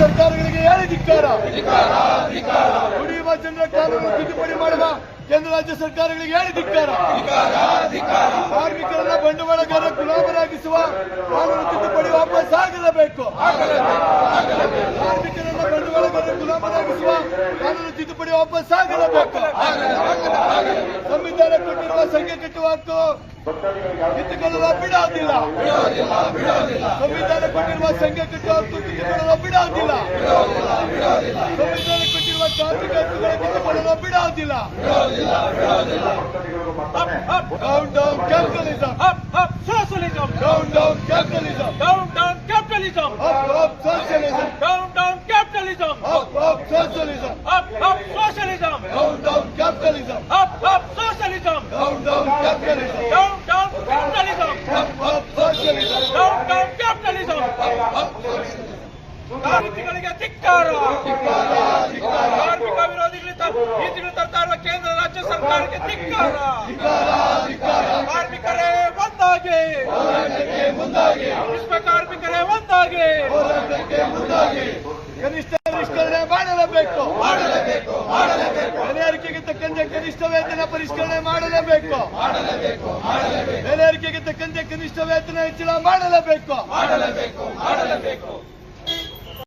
ಸರ್ಕಾರಗಳಿಗೆ ಹೇಳಿ ಧಿಕ್ಕಾರ. ದುಡಿಯುವ ಜನರ ಕಾನೂನು ತಿದ್ದುಪಡಿ ಮಾಡುವ ಕೇಂದ್ರ ರಾಜ್ಯ ಸರ್ಕಾರಗಳಿಗೆ ಹೇಳಿ ಧಿಕ್ಕಾರ. ಕಾರ್ಮಿಕರನ್ನ ಬಂಡವಾಳಗಾರ ಗುಲಾಮರಾಗಿಸುವ ಕಾನೂನು ತಿದ್ದುಪಡಿ ವಾಪಸ್ ಆಗಲೇಬೇಕು. ಕಾರ್ಮಿಕರನ್ನ ಬಂಡವಾಳಗಾರ ಗುಲಾಮರಾಗಿಸುವ ಕಾನೂನು ತಿದ್ದುಪಡಿ ವಾಪಸ್ ಆಗಲೇಬೇಕು. ಸಂವಿಧಾನ ಕೊಟ್ಟಿರುವ ಸಂಘ ಕಟ್ಟುವ ಹಕ್ಕು ಕಿತ್ತುಕೊಳ್ಳಲು ಬಿಡೋದಿಲ್ಲ. ಸಂವಿಧಾನ ಕೊಟ್ಟಿರುವ ಸಂಘ ಕಟ್ಟುವ ಹಕ್ಕು ಕಿತ್ತುಕೊಳ್ಳಲು ಬಿಡೋದಿಲ್ಲ. ಸಂವಿಧಾನ ಕೊಟ್ಟಿರುವ ಕಾರ್ಮಿಕ ಹಕ್ಕುಗಳು ಕಿತ್ತುಕೊಳ್ಳಲು ಬಿಡೋದಿಲ್ಲ. Down, down capitalism. Up socialism. Down, down capitalism. Down capitalism. Up socialism. Down capitalism. Up socialism. Up socialism. Down capitalism. Up socialism. Down capitalism. Down capitalism. Up socialism. Down capitalism. ಕಾರ್ಮಿಕರಿಗೆ ಧಿಕ್ಕಾರ. ಕಾರ್ಮಿಕ ವಿರೋಧಿಗಳಿಂದ ನೀತಿಗಳು ತರ್ತಾ ಇರುವ ಕೇಂದ್ರ ರಾಜ್ಯ ಸರ್ಕಾರಕ್ಕೆ ಧಿಕ್ಕಾರ. ಕಾರ್ಮಿಕರೇ ಒಂದಾಗಿ, ವಿಶ್ವ ಕಾರ್ಮಿಕರೇ ಒಂದಾಗಿ. ಕನಿಷ್ಠ ಪರಿಷ್ಕರಣೆ ಮಾಡಲೇಬೇಕು. ಬೆಲೆ ಏರಿಕೆಗೆ ತಕ್ಕಂತೆ ಕನಿಷ್ಠ ವೇತನ ಪರಿಷ್ಕರಣೆ ಮಾಡಲೇಬೇಕು. ಬೆಲೆ ಏರಿಕೆಗೆ ತಕ್ಕಂತೆ ಕನಿಷ್ಠ ವೇತನ ಹೆಚ್ಚಳ ಮಾಡಲೇಬೇಕು.